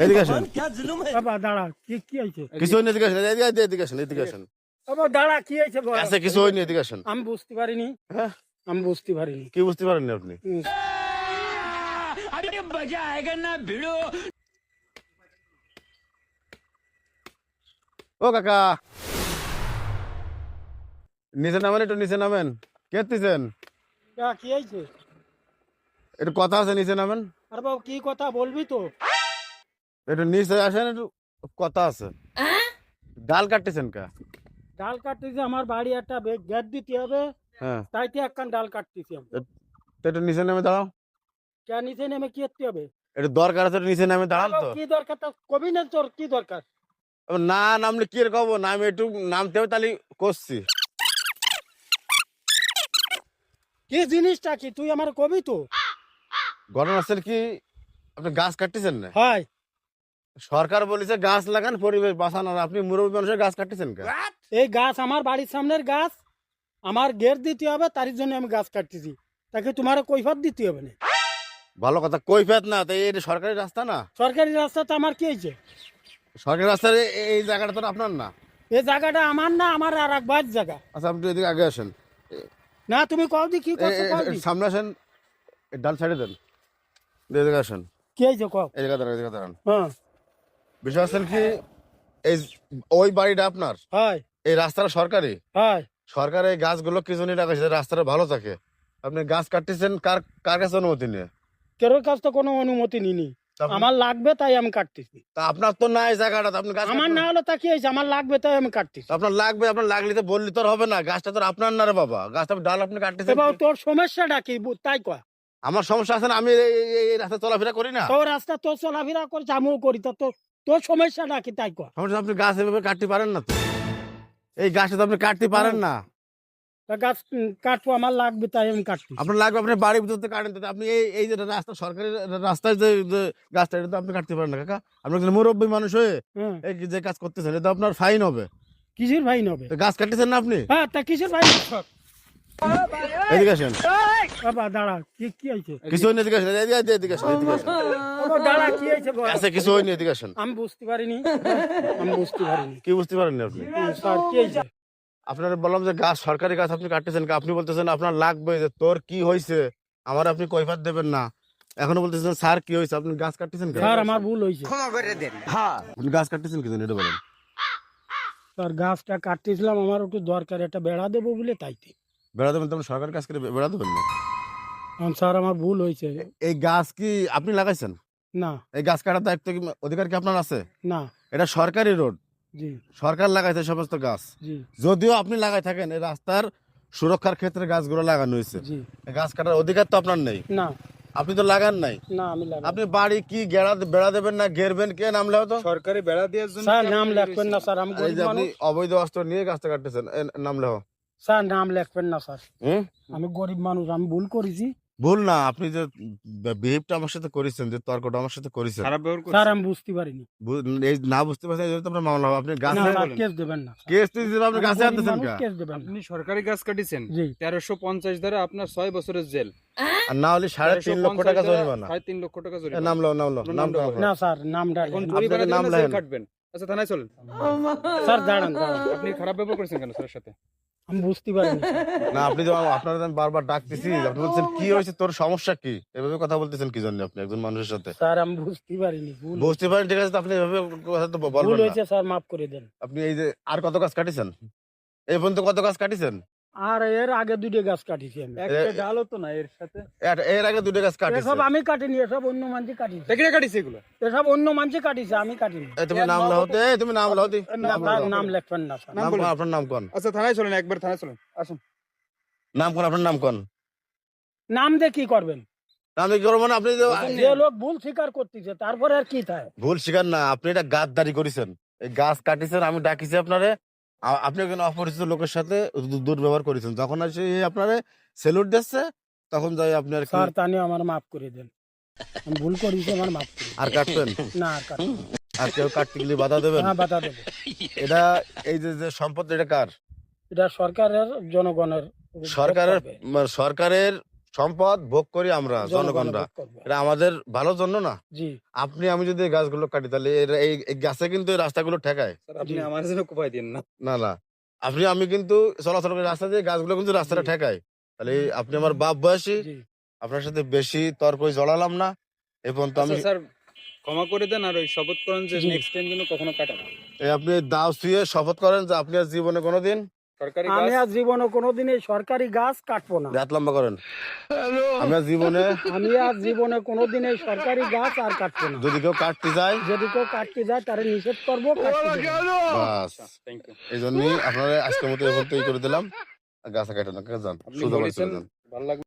এদিকে আসেন। বাবা দাঁড়া, কি হয়েছে? কিছু হয়নি, এদিকে আসেন, এদিকে আসেন, এদিকে আসেন। বাবা দাঁড়া, কি হয়েছে বল? আছে কিছু হয়নি, এদিকে আসেন। আমি বুঝতে পারিনি, হ্যাঁ, আমি বুঝতে পারিনি। কি বুঝতে পারেননি আপনি? হুম। ও কাকা, নিচে নামেন, একটু নিচে নামেন। কে দিচ্ছেন? কি হয়েছে? একটু কথা আছে, নিচে নামেন। আর বাবা কি কথা বলবি তো? একটু নিচে আসেন, একটু কথা আছে। ডাল কাটতেছেন কা? ডাল কাটতেছি, আমার বাড়ি একটা গেট দিতে হবে, হ্যাঁ, তাইতে একখান ডাল কাটতেছি আমি। তো একটু নিচে নেমে দাঁড়াও। কে নিচে নেমে কি করতে হবে? একটু দরকার আছে, একটু নিচে নেমে দাঁড়ান বাবা, তো। কি দরকার তা কবি না, তোর কি দরকার? আবার না নামলে কি কব, নামে একটু নামতে হবে, তাহলে করছি। কি জিনিসটা কি তুই আমার কবি তো? ঘটনা আছে কি, আপনি গাছ কাটতেছেন না? হয়। সরকার বলেছে গাছ লাগান, পরিবেশ বাঁচান, আর আপনি মুরব্বী মানুষের গাছ কাটতেছেন কা? এই গাছ আমার বাড়ির সামনের গাছ, আমার গেট দিতে হবে, তার জন্য আমি গাছ কাটতেছি। তাকে তোমার কৈফত দিতে হবে না। ভালো কথা, কৈফিয়ত না, তাই এটা সরকারি রাস্তা না। সরকারি রাস্তা তো আমার কি হয়েছে? সরকারি রাস্তার এই জায়গাটা তো আপনার না। এই জায়গাটা আমার না, আমার আর এক ভাইয়ের জায়গা। আচ্ছা, আপনি এদিকে আগে আসেন। না তুমি কও দি, কি করছো কও দি। সামনে আসেন, ডাল ছেড়ে দেন, এদিকে আসেন। কি হয়েছে কও? এদিকে দাঁড়ান, এদিকে দাঁড়ান। হ্যাঁ। বিষয় আছেন কি, এই ওই বাড়িটা আপনার, হয়। এই রাস্তাটা সরকারি। হয়। সরকার এই গাছগুলো কি জন্য রাখাইছে, রাস্তাটা ভালো থাকে। আপনি গাছ কাটতেছেন কার কার কাছে অনুমতি নিয়ে? কেরোর কাছ তো কোনো অনুমতি নিনি। আমার লাগবে তাই আমি কাটতেছি। তা আপনার তো না এই জায়গাটা, আপনি গাছ আমার কাটবেন। না হলে তা কি হয়েছে? আমার লাগবে তাই আমি কাটতেছি। আপনার লাগবে, আপনার লাগলে তো বললি তো আর হবে না। গাছটা তো আর আপনার না রে বাবা, গাছটা ডাল আপনি কাটতেছেন। এবার তোর সমস্যাটা কি তাই কয়? আমার সমস্যা আছে না, আমি এই রাস্তা চলাফেরা করি না। তোর রাস্তা তোর চলাফেরা করছে, আমিও করি, তা তোর তোর সমস্যাটা কি তাই কয়? সমস্যা, আপনি গাছ এভাবে কাটতে পারেন না তো। এই গাছটা তো আপনি কাটতে পারেন না। তা গাছ কাটবো, আমার লাগবে তাই আমি কাটতেছি। আপনার লাগবে, আপনি বাড়ির ভিতর থেকে কাটেন। তো আপনি এই এই যে রাস্তা, সরকারি রাস্তায় যে গাছটা, এটা তো আপনি কাটতে পারেন না কাকা। আপনি একজন মুরব্বী মানুষ হয়ে হ্যাঁ। এই যে কাজ করতেছেন, এটা তো আপনার ফাইন হবে। কিসের ভাই নবে? তো গাছ কাটতেছেন না আপনি? হ্যাঁ, তা কিসের ভাই? এদিকে আসেন। বাবা দাঁড়া, কি হয়েছে? কিছু হয়নি, এদিকে আসেন, এদিকে আসেন, এদিকে আসেন। বাবা দাঁড়া, কি হয়েছে বল? আছে কিছু হয়নি, এদিকে আসেন। আমি বুঝতে পারিনি, আমি বুঝতে পারিনি। কি বুঝতে পারেননি আপনি? স্যার কি হয়েছে? আপনার বললাম যে গাছ, সরকারি গাছ আপনি কাটতেছেন, আপনি বলতেছেন আপনার লাগবে, যে তোর কি হয়েছে আমার আপনি কৈফিয়ত দেবেন না। এখনো বলতেছেন স্যার কি হয়েছে, আপনি গাছ কাটতেছেন কেন? স্যার আমার ভুল হয়েছে। আপনি গাছ কাটতেছেন কি জন্য, এটা বলেন। স্যার গাছটা কাটতেছিলাম, আমার একটু দরকার, একটা বেড়া দেবো বলে তাইতে। বেড়া দেবেন তো, আপনি সরকারি কাজ করে বেড়া দেবেন না। স্যার আমার ভুল হয়েছে। এই গাছ কি আপনি লাগাইছেন? না। এই গাছ কাটার দায়িত্ব কি, অধিকার কি আপনার আছে? না। এটা সরকারি রোড, জি। সরকার লাগাইছে সমস্ত গাছ। জি। যদিও আপনি লাগাই থাকেন, এই রাস্তার সুরক্ষার ক্ষেত্রে গাছগুলো লাগানো হয়েছে। জি। এই গাছ কাটার অধিকার তো আপনার নেই। না। আপনি তো লাগান নাই। না আমি লাগাই। আপনি বাড়ি কি বেড়া দেবেন না ঘেরবেন, কে নামলে হতো? সরকারি বেড়া দেওয়ার জন্য স্যার নাম লিখবেন না স্যার, আমি এই গরিব যে আপনি মানুষ। অবৈধ অস্ত্র নিয়ে গাছটা কাটতেছেন, নামলে হো। স্যার নাম লিখবেন না স্যার, হুম? আমি গরিব মানুষ, আমি ভুল করেছি। ভুল না, আপনি যে বিহেভটা আমার সাথে করেছেন, যে তর্কটা আমার সাথে করেছেন, খারাপ ব্যবহার করছে। স্যার আমি বুঝতে পারিনি। এই না বুঝতে পারছেন, এই জন্য তো আপনার মামলা হবে। আপনি গাছ না স্যার, কেস দেবেন না স্যার। কেস তুই আপনি আমি গাছে গরিব আনতেছেন মানুষ, কা? কেস দেবেন না। আপনি সরকারি গাছ কাটিছেন জি। 1350 ধারা, আপনার 6 বছরের জেল। আর না হলে 3.5 লক্ষ টাকা জরিমানা। 3.5 লক্ষ টাকা এ, জরিমানা। নামলো নাম তো ডাকবেন। না স্যার নামটা এখন লিখেন। জরিমানা নাম দিলে জেল লেখেন। কাটবেন। আচ্ছা থানায় চলেন। স্যার দাঁড়ান দাঁড়ান, আপনি খারাপ ব্যবহার করেছেন কেন স্যারের সাথে? আমি বুঝতে পারিনি স্যার। না, আপনি যে আপনারা আমি বারবার ডাকতেছি, আপনি বলছেন কি হয়েছে, তোর সমস্যা কি, এভাবে কথা বলতেছেন কি জন্য আপনি একজন মানুষের সাথে? স্যার আমি বুঝতে পারিনি, ভুল বুঝতে পারেন, ঠিক আছে, তো আপনি এভাবে কথা তো ভুল বলবেন না। হয়েছে স্যার, মাফ করে দেন। আপনি এই যে আর কত গাছ কাটিছেন, এই পর্যন্ত কত গাছ কাটিছেন? আর এর আগে দুটো গাছ কাটিছি আমি। একটা ডালও তো না এর সাথে। এর আগে 2টা গাছ কাটিছে। এসব আমি কাটিনি, এসব অন্য মানুষ কাটিছে। দেখে কাটিছে এগুলো। এসব অন্য মানুষ কাটিছে, আমি কাটিনি। তুমি নাম লাহতে, তুমি নাম লাহতে, নাম লিখবেন না স্যার। নাম কোন, আপনার নাম কোন? আচ্ছা থানায় চলেন, একবার থানায় চলেন, আসুন। নাম কোন, আপনার নাম কোন? নাম দিয়ে কি করবেন? নাম কি করবো না, আপনি যে লোক ভুল স্বীকার করতেছে তারপরে আর কি থাকে? ভুল স্বীকার না, আপনি এটা গাদ্দারি করেছেন, এই গাছ কাটিছেন, আমি ডাকিছি আপনারে, আপনি একজন অপরিচিত লোকের সাথে দুর্ব্যবহার করেছেন, যখন আসে আপনারে সেলুট দিচ্ছে, তখন যাই আপনি আর কি। স্যার তা নিয়ে আমার মাফ করে দেন, আমি ভুল করেছি, আমার মাফ করে দেন। আর কাটবেন না আর কাটবো না। আর কেউ কাটতে গেলে বাধা দেবেন? হ্যাঁ বাধা দেবো। এটা এই যে সম্পদ, এটা কার? এটা সরকারের, জনগণের সরকারের, করবে। সরকারের সম্পদ ভোগ করি আমরা জনগণরা, ভোগ করবে। এটা আমাদের ভালোর জন্য না। জি আপনি আমি যদি এই গাছগুলো কাটি তাহলে এই গাছে কিন্তু এই রাস্তাগুলো ঠেকায় স্যার আপনি জি। আমার জন্য কোপাই দিন না। না না, আপনি আমি কিন্তু চলাচল করি রাস্তা দিয়ে, গাছগুলো কিন্তু রাস্তাটা জি। ঠেকায়। তাহলে আপনি আমার বাপ বয়সী, জি আপনার সাথে বেশি তর্কই জড়ালাম না। এ পর্যন্ত আমি আচ্ছা স্যার ক্ষমা করে দেন, আর ওই শপথ করেন যে জি। নেক্সট টাইম যেন কখনো কাটা না। আপনি দাও ছুঁয়ে শপথ করেন যে আপনি আর জীবনে কোনোদিন সরকারি আমি গাছ আর জীবনে কোনোদিন এই সরকারি গাছ কাটবো না। হাত লম্বা করেন। আমি আর জীবনে আমি আর জীবনে কোনোদিন এই সরকারি গাছ আর কাটবো না। যদি কেউ কাটতে যায়, যদি কেউ কাটতে যায় তারে নিষেধ করবো, কাটতে দেবো না। বাস থ্যাংক ইউ। এই জন্যই আপনারা আজকের মতো এ পর্যন্তই করে দিলাম। গাছ কাটেন না, যান আপনি সুযোগ বলেছেন যান। ভালো লাগলো।